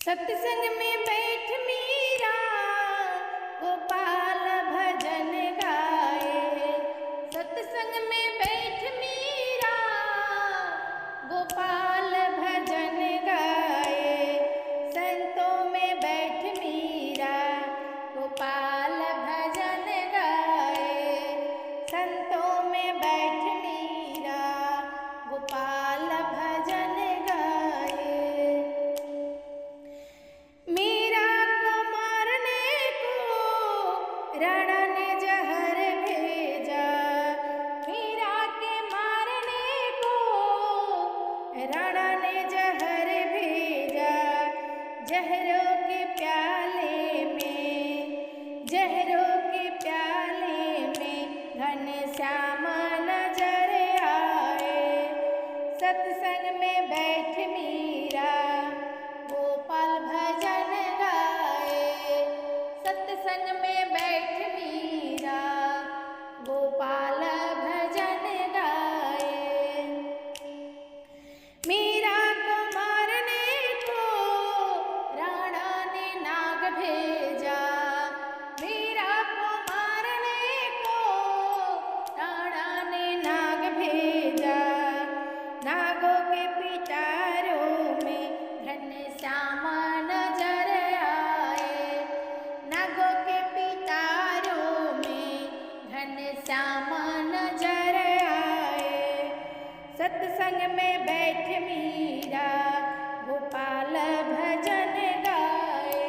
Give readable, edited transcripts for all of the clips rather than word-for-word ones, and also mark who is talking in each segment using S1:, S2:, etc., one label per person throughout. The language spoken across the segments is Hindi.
S1: सत्संग में बैठ मीरा गोपाल भजन गाए। सत्संग में बैठ मीरा गोपाल भजन गाए। संतों में बैठ मीरा गोपाल भजन गाए। संतों में बैठ मीरा गोपाल भजन गाए। मीरा को मारने को रण ने जहर भेजा। मीरा के मारने को रण ने जहर भेजा। जहरों के प्याले में, जहरों के प्याले में घनश्याम नजर आए। सत्संग में बैठ मीरा गोपाल भजन गाए। सत्संग में बैठ मीरा गोपाल भजन गाए। मीरा को मारने को राणा ने नाग भेजा। मीरा को मारने को राणा ने नाग भेजा। नागों के पिटारों में घनश्याम नजर आए। नागों के पिटारों में घनश्याम नजर आए। सत्संग में बैठ मीरा गोपाल भजन गाए।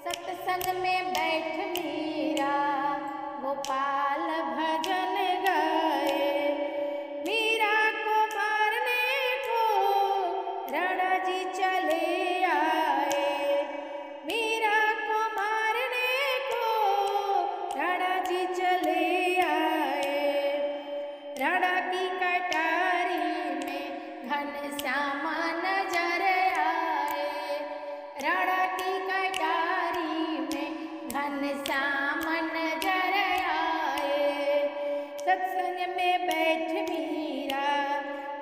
S1: सत्संग में बैठ मीरा गोपाल भजन गाए। मीरा को मारने को रण जी चले आए। मीरा को मारने को रण जी चले आए। रण की कटारी में घनश्याम नजर आए। रण की कटारी में घनश्याम नजर आए। सत्संग में बैठ मीरा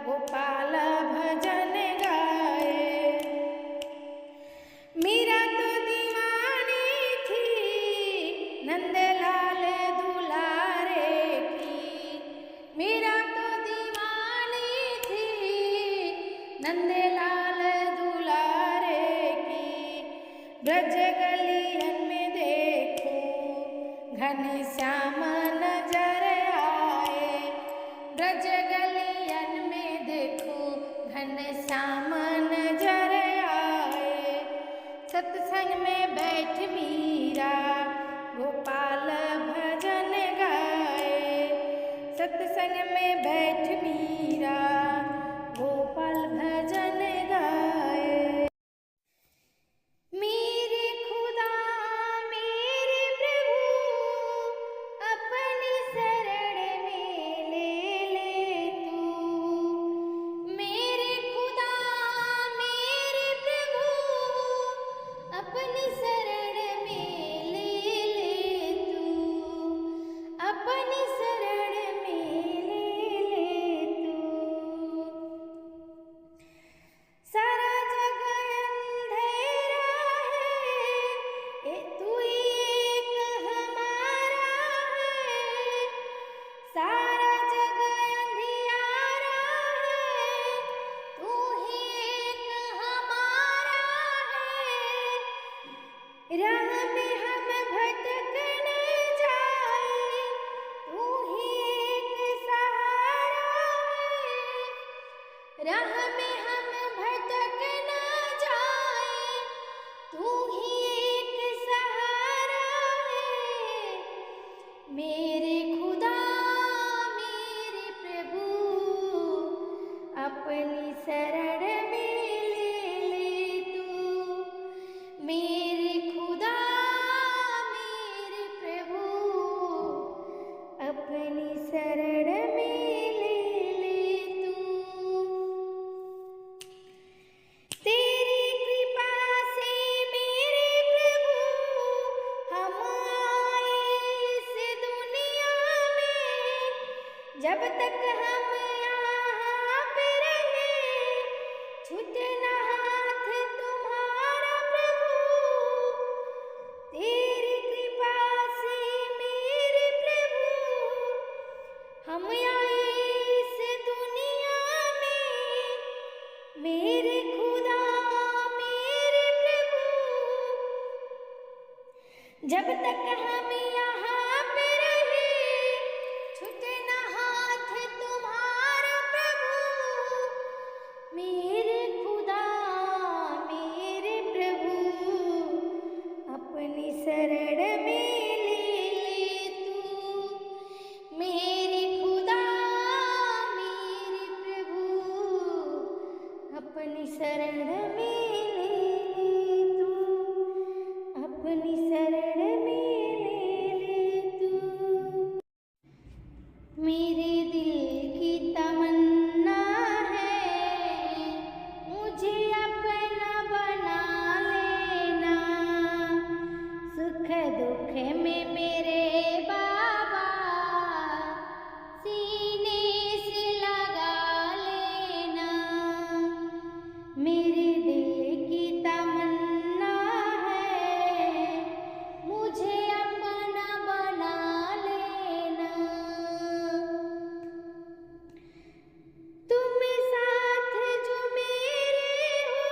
S1: गोपाल भजन गाए। मीरा तो दीवानी थी नंदलाल दुलारे की। मीरा तो दीवानी थी नंदलाल दुलारे की। ब्रज गलियन में देखो घनश्याम नजर आए। ब्रज गलियन में देखो घनश्याम नजर आए। सत्संग में बैठ मीरा गोपाल भजन गाए। सत्संग में बैठ मीरा गोपाल भजन गाए। मेरे खुदा मेरे प्रभु अपनी शरण में ले तू। मेरे खुदा मेरे प्रभु अपनी शरण में ले तू। अपनी शरण में ले तू। सारा जग अंधेरा है, तू ही एक हमारा है। सारा जग अंधियारा है, तू ही एक हमारा है। राह में हम भटक न जाए, तू ही एक सहारा है। राह में हम भटक न जाए, तू ही एक सहारा है। मेरे खुदा मेरे प्रभु अपनी शरण में ले तू। मेरे खुदा मेरे प्रभु अपनी शरण में ले तू। तेरी कृपा से मेरे प्रभु हम आए इस दुनिया में। जब तक हम यहाँ पे रहे छूटे न हाथ तुम्हारा। जब तक हम यहाँ पे रहे छूटे न हाथ तुम्हारा प्रभु। मेरे खुदा मेरे प्रभु अपनी शरण में ले तू। मेरे खुदा मेरे प्रभु अपनी शरण में ले तू। अपनी शरण में ले तू। मेरे दिल की तमन्ना है मुझे अपना बना लेना। सुख दुख में मेरे बाबा सीने से लगा लेना। मेरे दिल की तमन्ना है मुझे अपना बना लेना। तुम साथ जो मेरे हो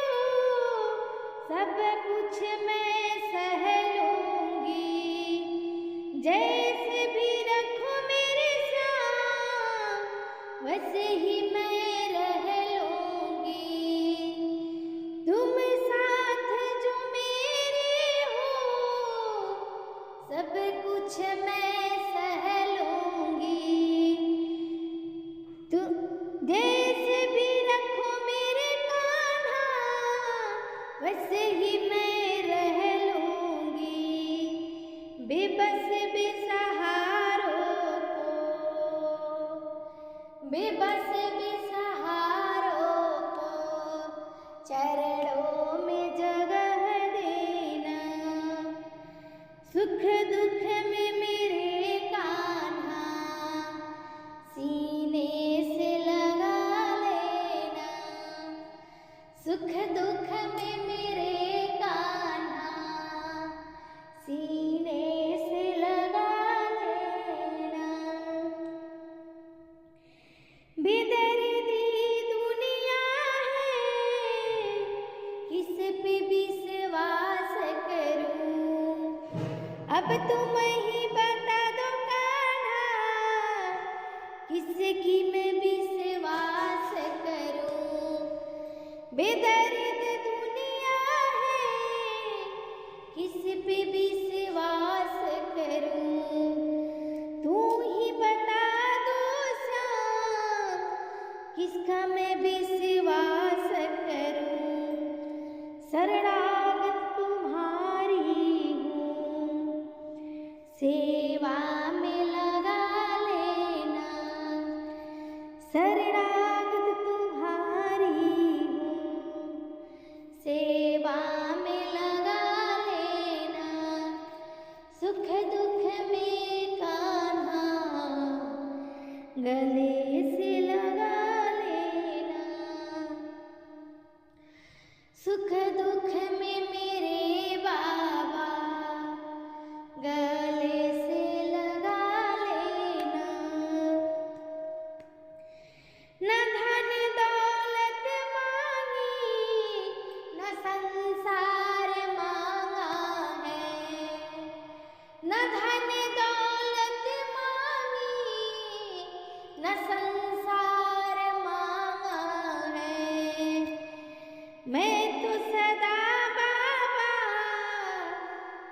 S1: सब कुछ मैं सह लूंगी। जैसे भी रखो मेरे साथ वैसे ही मैं रह लूंगी। तुम साथ जो मेरे हो सब कुछ मैं सह लूंगी। तू जैसे भी रखो मेरे कान्हा वैसे ही मैं रह लूंगी। बेबस बेसहारों को बेबस बेसहारों को चरणों में जगह देना। सुख दुख में मेरे कान्हा सीने से लगा लेना। सुख दुख में मेरे कान्हा सीने से लगा लेना। बेदर्दी दुनिया है किस पे विश्वास करूं। अब तुम ही बता दो कान्हा किसकी मैं विश्वास करूं। बेदर्द दुनिया है किस पे विश्वास करूं। तू ही बता दो श्याम किसका मैं विश्वास करूं। शरणागत तुम्हारी हूँ सेवा में लगा लेना। शरणागत तुम्हारी हूँ सेवा में लगा लेना। सुख दुख में कान्हा गले से लगा लेना। सुख दुख में मेरे बाबा गले से लगा लेना। न धन दौलत मांगी न संसार मांगा है। न धन दौलत मांगी न संसार मांगा है। मैं तो सदा बाबा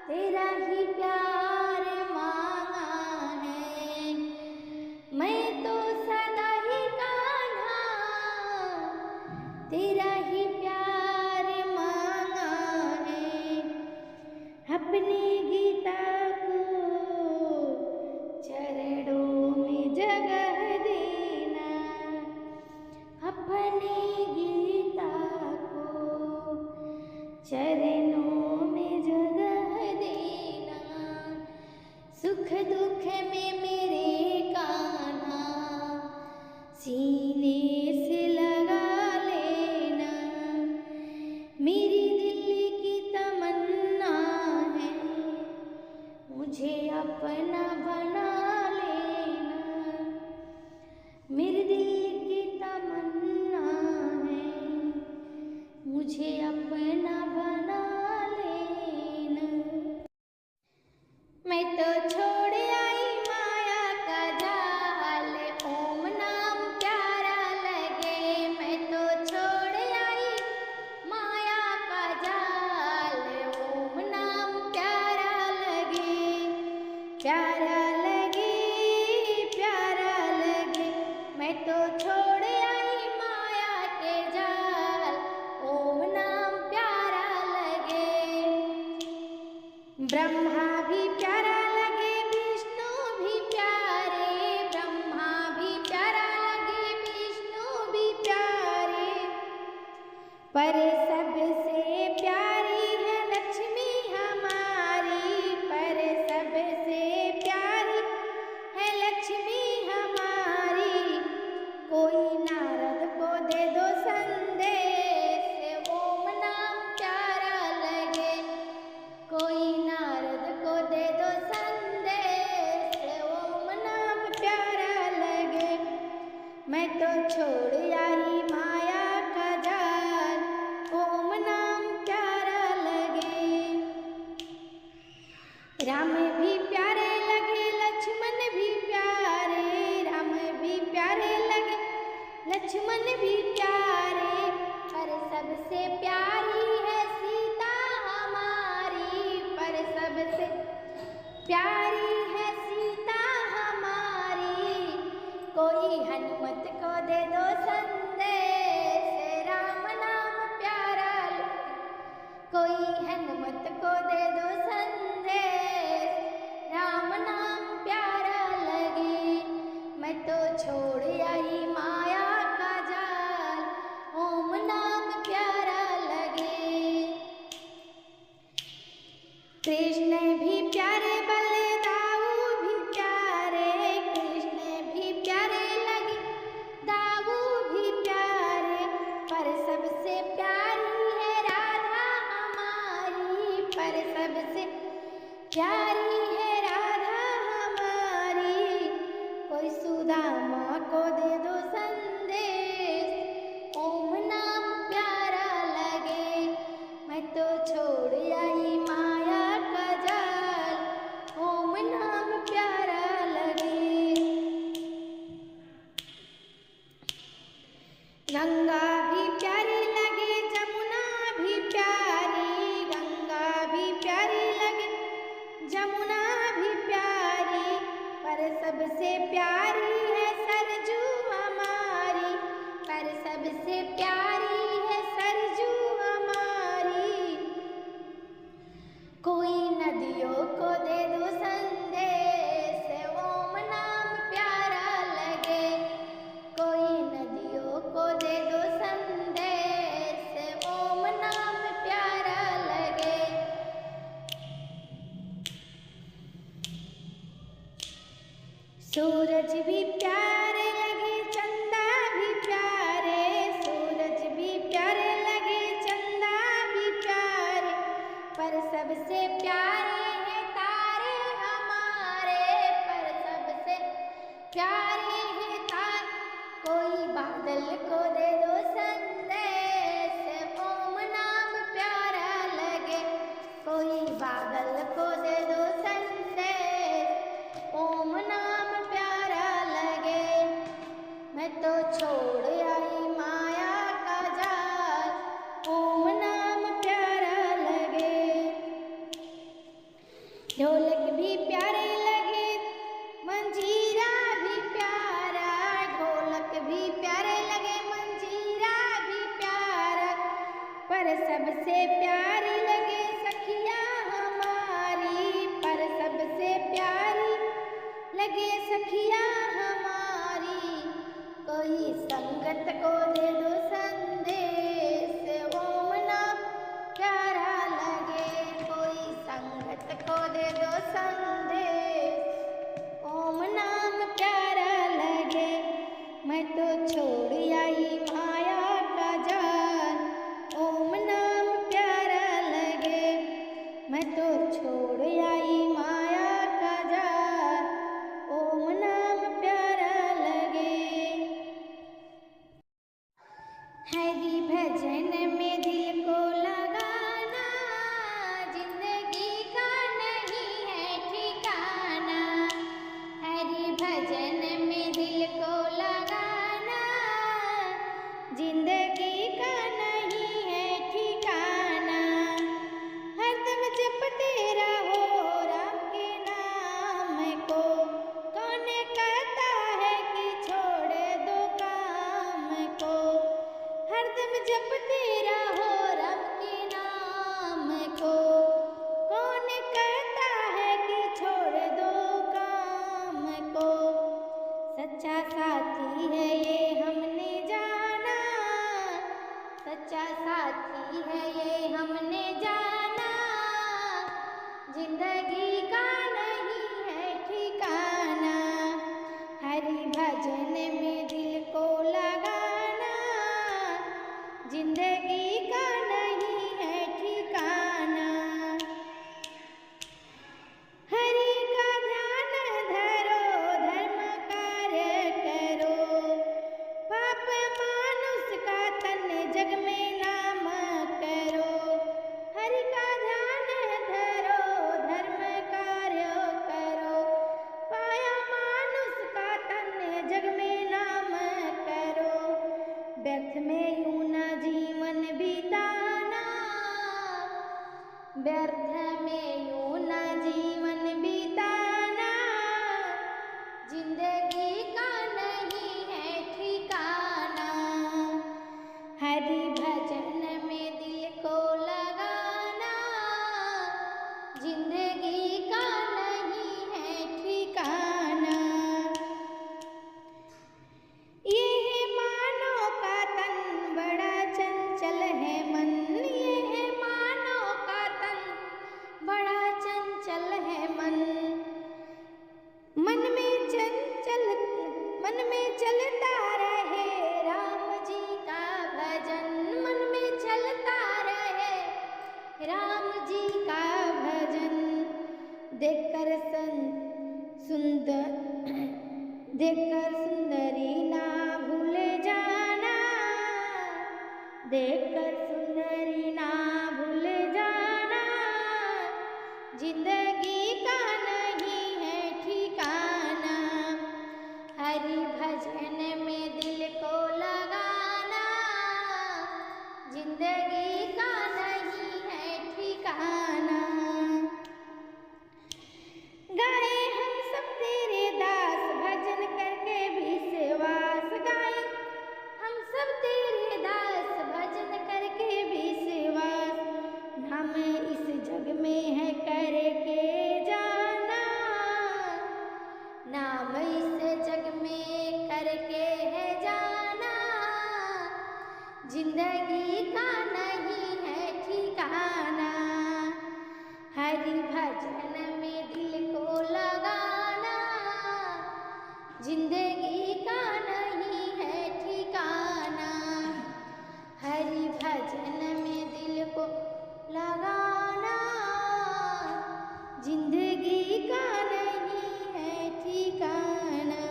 S1: तेरा ही प्यार मांगा है। मैं तो सदा ही कान्हा तेरा ही प्यार मांगा है। अपनी गीता को चरणों में जगह देना। अपनी गीता को चरणों में जगह देना। सुख दुख में मेरे कान्हा सीने से लगा लेना। मेरी दिल की तमन्ना है मुझे अपना बना लेना। मेरे दिल की तमन्ना है मुझे अपना बना लेना। ब्रह्मा भी प्यारा लगे विष्णु भी प्यारे, ब्रह्मा भी प्यारा लगे विष्णु भी प्यारे, पर सबसे प्यारी है लक्ष्मी हमारी, पर सबसे प्यारी है लक्ष्मी हमारी। कोई नारद को दे दो संदेश, ओम नाम प्यारा लगे, कोई नारद को दे दो संदेश, ओम नाम प्यारा लगे। मैं तो छोड़ आई माया का जाल, ओम नाम प्यारा लगे। राम भी प्यारे लगे लक्ष्मण भी प्यारे, राम भी प्यारे लगे लक्ष्मण भी प्यारे, पर सबसे प्यारी है सीता हमारी, पर सबसे प्यारी है सीता हमारी। कोई हनुमत को दे दो संदेश, राम नाम प्यारा लगे, कोई हनुमत को दे दो संदेश, राम नाम प्यारा लगे। मैं तो छोड़ आई माया का जाल, ओम नाम प्यारा लगे। कृष्ण भी प्यारे बलदाऊ भी प्यारे, कृष्ण भी प्यारे लगे दाऊ भी प्यारे, पर सबसे प्यारी है राधा हमारी, पर सबसे प्यारी है राधा हमारी। कोई सुदामा को दे दो संदेश, ओम नाम प्यारा लगे। मैं तो छोड़ आई माया का जाल, ओम नाम प्यारा लगे। गंगा भी प्यारी लगे जमुना भी प्यारी, गंगा भी प्यारी लगे जमुना भी प्यारी, पर सबसे प्यारी है सरजू हमारी, पर सबसे प्यारी है सरजू हमारी। कोई नदियों को दे दो संदेश, ओम नाम प्यारा लगे, कोई नदियों को दे दो संदेश, ओम नाम प्यारा लगे। सूरज भी प्यारे लगे चंदा भी प्यारे, सूरज भी प्यारे लगे चंदा भी प्यारे, पर सबसे प्यारे हैं तारे हमारे, पर सबसे प्यारे हैं तारे। कोई बादल को दे दो संदेश, ओम नाम प्यारा लगे, कोई बादल को दे दो संदेश, ओम नाम प्यारा लगे। मैं तो छोड़ आई माया का जाल, ओम नाम प्यारा लगे। ढोलक भी प्यारे लगे मंजीरा भी प्यारा, ढोलक भी प्यारे लगे मंजीरा भी प्यारा, पर सबसे प्यारी लगे सखिया हमारी, पर सबसे प्यारी लगे सखिया हमारी। कोई संगत को दे दो संदेश, ओम नाम प्यारा लगे, कोई संगत को दे दो संदेश, ओम नाम प्यारा लगे। मैं तो छोड़ आई माया का जाल, ओम नाम प्यारा लगे, मैं तो छोड़ आई माया का जाल, ओम नाम प्यारा लगे। हरि भजन व्यर्थ में यूं न जीवन बिताना, जिंदगी का नहीं है ठिकाना। हरि भजन में दिल को लगाना, जिंदगी का नहीं है ठिकाना। ये है मानव का तन बड़ा चंचल है मन, ये है मानव का तन बड़ा चंचल है मन। मन में चलता रहे राम जी का भजन, मन में चलता रहे राम जी का भजन। देखकर सुंदरी ना भूल जाना, देखकर सुंदरी ना भूल जाना, जिंदगी का नहीं है ठिकाना। हरि भजन में दिल को लगाना, जिंदगी का नहीं है ठिकाना। गाए हम सब तेरे दास भजन करके विश्वास, गाए हम सब तेरे दास भजन करके विश्वास। नाम इस जग में है करके जाना, नाम इस जग में करके है जाना, जिंदगी का नहीं है ठिकाना। हरि भजन में दिल को लगाना, जिंदगी का नहीं है ठिकाना। हरि भजन में दिल को लगाना, जिंदगी का नहीं है ठिकाना।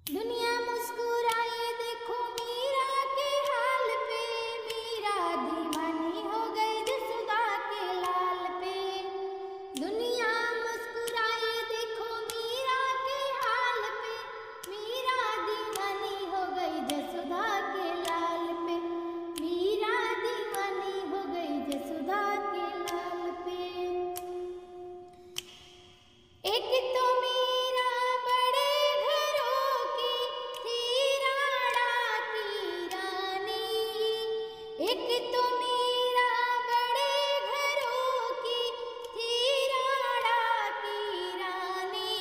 S1: दुनिया मुस्कुराए देखो मीरा के हाल पे, मीरा दीवानी हो गई जसोदा के लाल पे। दुनिया मुस्कुराए देखो मीरा के हाल पे, मीरा दीवानी हो गई जसोदा के लाल पे, मीरा दीवानी हो गई जसोदा के लाल पे। एक तो मीरा बड़े घरों की थी राणा की रानी, एक तो मीरा बड़े घरों की थी राणा की रानी।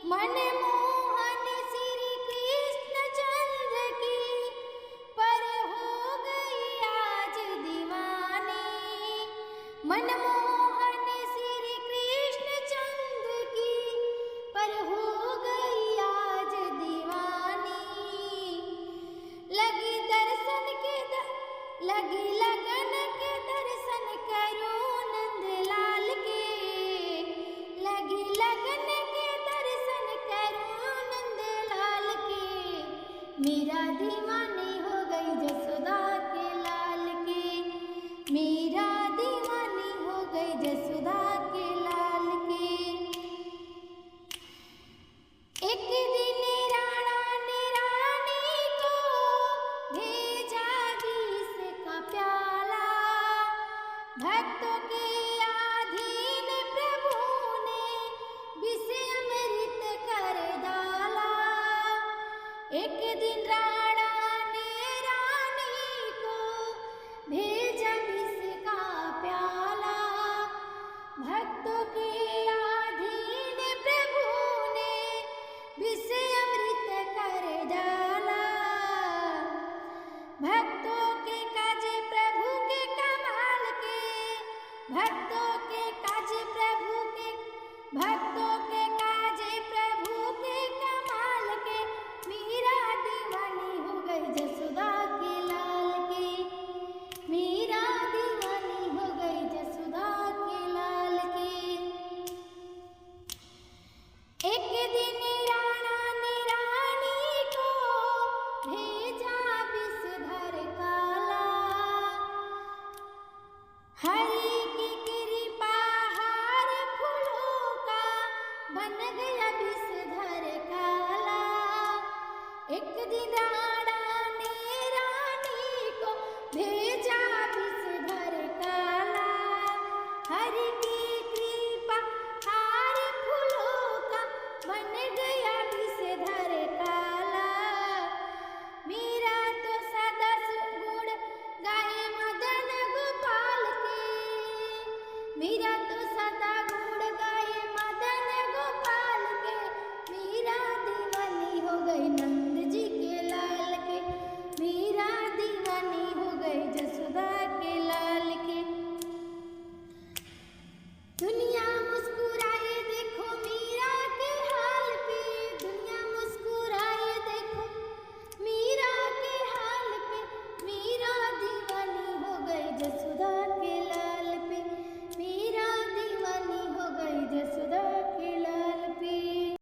S1: मनमोहन श्री कृष्ण चंद्र की पर हो गई आज दीवानी, मनमोहन श्री कृष्ण चंद्र की पर हो गई आज दीवानी। लगी लगन के दर्शन करूं नंदलाल के, लगी लगन के दर्शन करूं नंदलाल के। मीरा दीवानी हो गई जसोदा के लाल के, मीरा दीवानी हो गई जसोदा के लाल के। एक दिन राणा ने रानी को भेजा विष का प्याला, भक्तों के अधीन प्रभु ने विष अमृत कर डाला। एक दिन राणा ने रानी को भेजा विष का प्याला, भक्तों के अधीन प्रभु ने विष अमृत कर डाला। भक्तों के काज प्रभु के कमाल के, भक्तों के काज प्रभु के, भक्तों के काज प्रभु के कमाल के। मीरा दीवानी हो गई जसोदा के लाल के, मीरा दीवानी हो गई जसोदा के लाल के। एक दिन राणा ने रानी को भेजा विषधर काला, हरि की कृपा हार फूलों का बन गया विषधर काला। एक दिन राणा ने रानी को भेजा विषधर काला, प्यार के